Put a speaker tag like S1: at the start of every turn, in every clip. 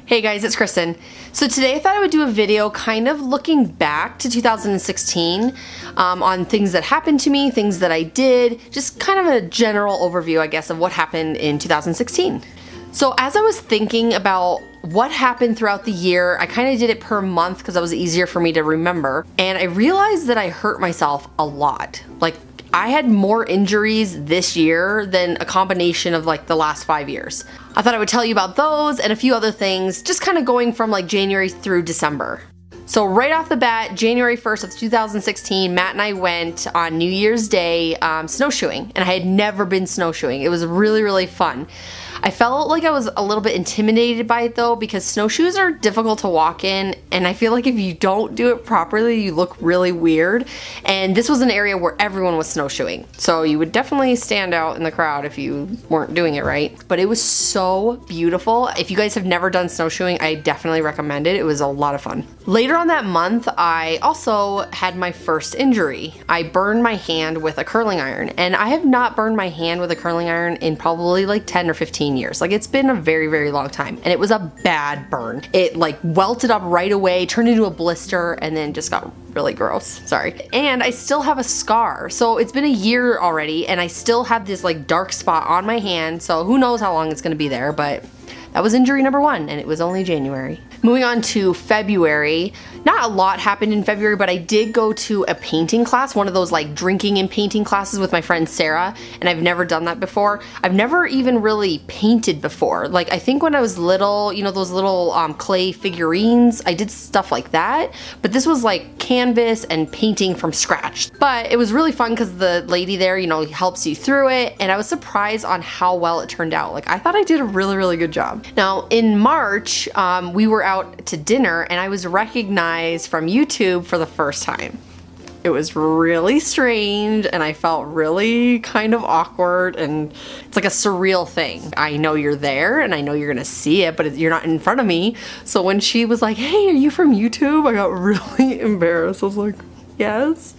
S1: Hey guys, it's Kristen. So today I thought I would do a video kind of looking back to 2016 on things that happened to me, things that I did, just kind of a general overview, I guess, of what happened in 2016. So as I was thinking about what happened throughout the year, I kind of did it per month because that was easier for me to remember. And I realized that I hurt myself a lot. Like, I had more injuries this year than a combination of like the last 5 years. I thought I would tell you about those and a few other things, just kind of going from like January through December. So right off the bat, January 1st of 2016, Matt and I went on New Year's Day snowshoeing, and I had never been snowshoeing. It was really, really fun. I felt like I was a little bit intimidated by it though, because snowshoes are difficult to walk in, and I feel like if you don't do it properly, you look really weird. And this was an area where everyone was snowshoeing, so you would definitely stand out in the crowd if you weren't doing it right. But it was so beautiful. If you guys have never done snowshoeing, I definitely recommend it. It was a lot of fun. Later on that month, I also had my first injury. I burned my hand with a curling iron, and I have not burned my hand with a curling iron in probably like 10 or 15 years. Like, it's been a very, very long time, and it was a bad burn. It like welted up right away, turned into a blister, and then just got really gross. Sorry. And I still have a scar. So it's been a year already, and I still have this like dark spot on my hand. So who knows how long it's gonna be there, but that was injury number one, and it was only January. Moving on to February, not a lot happened in February, but I did go to a painting class, one of those like drinking and painting classes with my friend Sarah, and I've never done that before. I've never even really painted before. Like, I think when I was little, you know, those little clay figurines, I did stuff like that, but this was like canvas and painting from scratch. But it was really fun because the lady there, you know, helps you through it, and I was surprised on how well it turned out. Like, I thought I did a really, really good job. Now, in March, we were out to dinner, and I was recognized from YouTube for the first time. It was really strange, and I felt really kind of awkward, and it's like a surreal thing. I know you're there, and I know you're gonna see it, but you're not in front of me. So when she was like, "Hey, are you from YouTube?" I got really embarrassed. I was like, "Yes."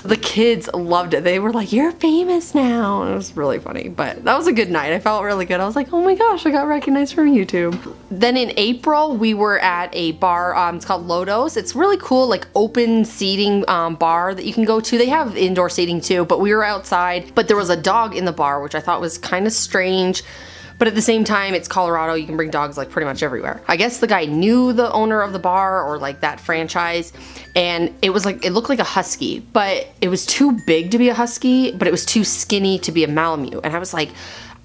S1: The kids loved it. They were like, "You're famous now." And it was really funny, but that was a good night. I felt really good. I was like, oh my gosh, I got recognized from YouTube. Then in April, we were at a bar. It's called Lodos. It's really cool, like open seating bar that you can go to. They have indoor seating too, but we were outside, but there was a dog in the bar, which I thought was kind of strange. But at the same time, it's Colorado, you can bring dogs like pretty much everywhere. I guess the guy knew the owner of the bar or like that franchise, and it was like, it looked like a husky, but it was too big to be a husky, but it was too skinny to be a Malamute. And I was like,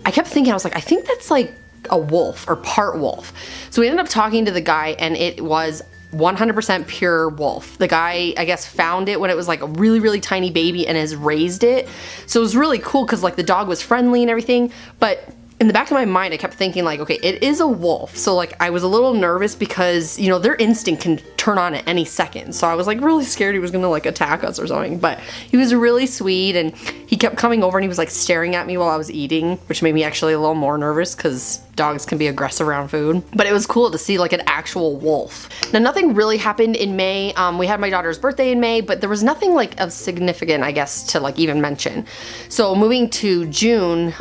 S1: I kept thinking, I was like, I think that's like a wolf or part wolf. So we ended up talking to the guy, and it was 100% pure wolf. The guy, I guess, found it when it was like a really, really tiny baby and has raised it. So it was really cool because like the dog was friendly and everything, but in the back of my mind, I kept thinking like, okay, it is a wolf. So like, I was a little nervous because, you know, their instinct can turn on at any second. So I was like really scared he was gonna like attack us or something, but he was really sweet, and he kept coming over and he was like staring at me while I was eating, which made me actually a little more nervous because dogs can be aggressive around food. But it was cool to see like an actual wolf. Now, nothing really happened in May. We had my daughter's birthday in May, but there was nothing like of significant, I guess, to like even mention. So moving to June,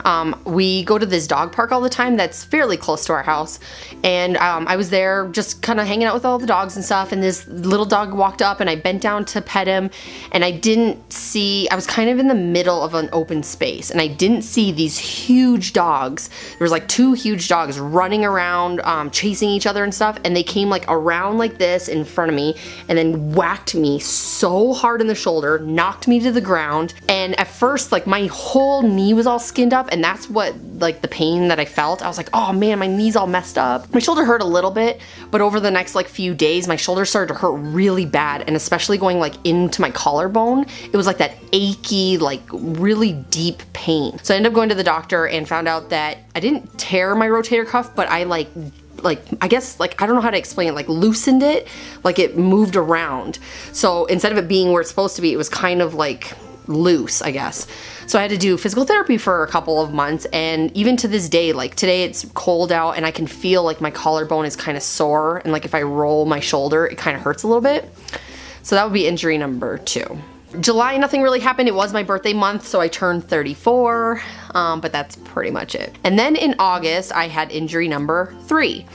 S1: we go to this dog park all the time that's fairly close to our house. And I was there just kind of hanging out with all the dogs and stuff, and this little dog walked up, and I bent down to pet him, and I didn't see, I was kind of in the middle of an open space, and I didn't see these huge dogs. There was like two huge dogs running around, chasing each other and stuff, and they came like around like this in front of me, and then whacked me so hard in the shoulder, knocked me to the ground. And at first, like, my whole knee was all skinned up, and that's what, like, the pain that I felt. I was like, oh man, my knee's all messed up. My shoulder hurt a little bit, but over the next like few days, my shoulder started to hurt really bad, and especially going like into my collarbone, it was like that achy, like really deep pain. So I ended up going to the doctor and found out that I didn't tear my rotator cuff, but I like I guess, like, I don't know how to explain it, like loosened it, like it moved around. So instead of it being where it's supposed to be, it was kind of like loose, I guess. So I had to do physical therapy for a couple of months, and even to this day, like today it's cold out and I can feel like my collarbone is kind of sore, and like if I roll my shoulder, it kind of hurts a little bit. So that would be injury number 2. July, nothing really happened. It was my birthday month, so I turned 34. but that's pretty much it. And then in August, I had injury number 3.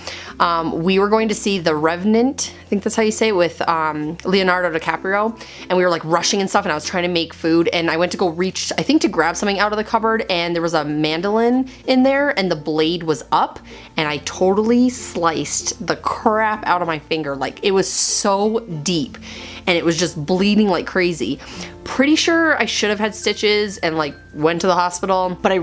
S1: We were going to see The Revenant, I think that's how you say it, with Leonardo DiCaprio, and we were like rushing and stuff, and I was trying to make food, and I went to go reach, I think, to grab something out of the cupboard, and there was a mandolin in there, and the blade was up, and I totally sliced the crap out of my finger. Like, it was so deep, and it was just bleeding like crazy. Pretty sure I should have had stitches and like went to the hospital, but I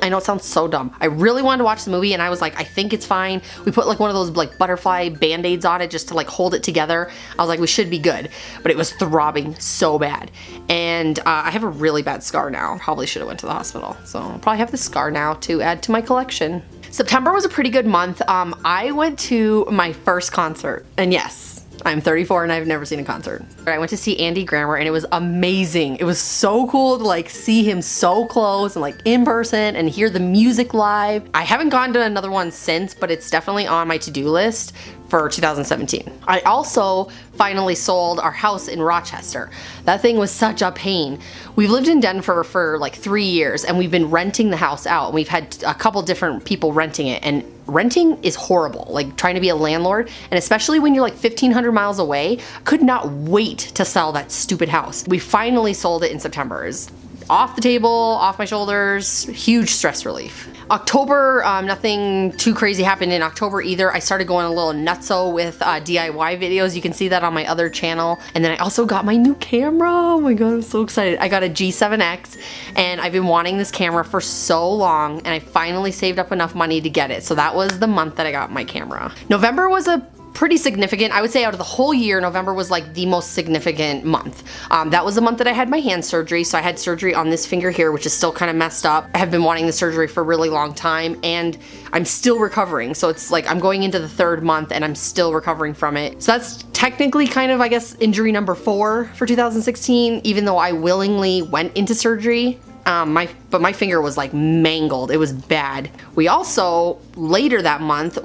S1: know it sounds so dumb. I really wanted to watch the movie, and I was like, I think it's fine. We put like one of those like butterfly band-aids on it just to like hold it together. I was like, we should be good, but it was throbbing so bad. And I have a really bad scar now. Probably should have went to the hospital. So I'll probably have the scar now to add to my collection. September was a pretty good month. I went to my first concert, and yes, I'm 34 and I've never seen a concert. I went to see Andy Grammer, and it was amazing. It was so cool to like see him so close and like in person and hear the music live. I haven't gone to another one since, but it's definitely on my to-do list for 2017. I also finally sold our house in Rochester. That thing was such a pain. We've lived in Denver for like 3 years, and we've been renting the house out, and we've had a couple different people renting it, and renting is horrible, like trying to be a landlord, and especially when you're like 1,500 miles away. Could not wait to sell that stupid house. We finally sold it in September. It's off the table, off my shoulders, huge stress relief. October, nothing too crazy happened in October either. I started going a little nutso with DIY videos. You can see that on my other channel. And then I also got my new camera. Oh my god, I'm so excited. I got a G7X, and I've been wanting this camera for so long, and I finally saved up enough money to get it. So that was the month that I got my camera. November was a pretty significant. I would say out of the whole year, November was like the most significant month. That was the month that I had my hand surgery. So I had surgery on this finger here, which is still kind of messed up. I have been wanting the surgery for a really long time, and I'm still recovering. So it's like I'm going into the 3rd month and I'm still recovering from it. So that's technically kind of, I guess, injury number 4 for 2016, even though I willingly went into surgery. But my finger was like mangled. It was bad. We also, later that month,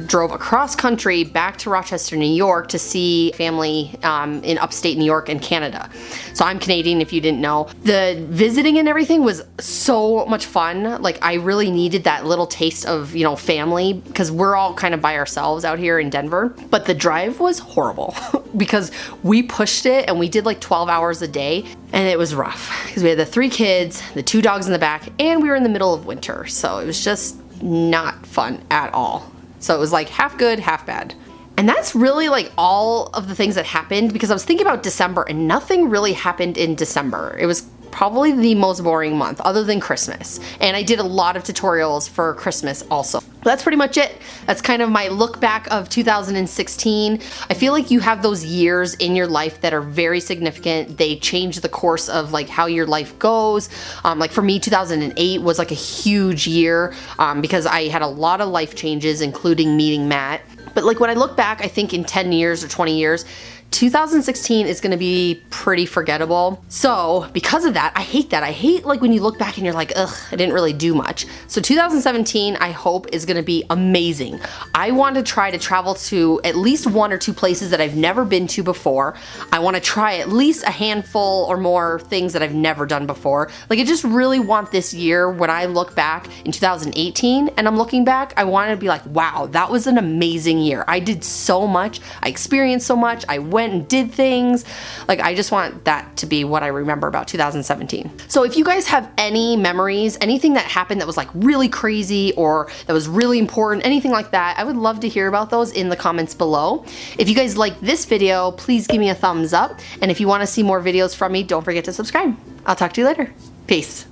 S1: drove across country back to Rochester, New York to see family in upstate New York and Canada. So I'm Canadian, if you didn't know. The visiting and everything was so much fun. Like, I really needed that little taste of, you know, family, because we're all kind of by ourselves out here in Denver. But the drive was horrible because we pushed it, and we did like 12 hours a day, and it was rough because we had the 3 kids, the 2 dogs in the back, and we were in the middle of winter. So it was just not fun at all. So it was like half good, half bad. And that's really like all of the things that happened, because I was thinking about December, and nothing really happened in December. It was probably the most boring month other than Christmas. And I did a lot of tutorials for Christmas also. But that's pretty much it. That's kind of my look back of 2016. I feel like you have those years in your life that are very significant. They change the course of like how your life goes. Like for me, 2008 was like a huge year because I had a lot of life changes, including meeting Matt. But like when I look back, I think in 10 years or 20 years, 2016 is gonna be pretty forgettable. So because of that, I hate that. I hate like when you look back and you're like, ugh, I didn't really do much. So 2017, I hope, is gonna be amazing. I want to try to travel to at least 1 or 2 places that I've never been to before. I wanna try at least a handful or more things that I've never done before. Like I just really want this year, when I look back in 2018 and I'm looking back, I want to be like, wow, that was an amazing year. I did so much. I experienced so much. I went and did things. Like I just want that to be what I remember about 2017. So if you guys have any memories, anything that happened that was like really crazy or that was really important, anything like that, I would love to hear about those in the comments below. If you guys like this video, please give me a thumbs up. And if you want to see more videos from me, don't forget to subscribe. I'll talk to you later. Peace.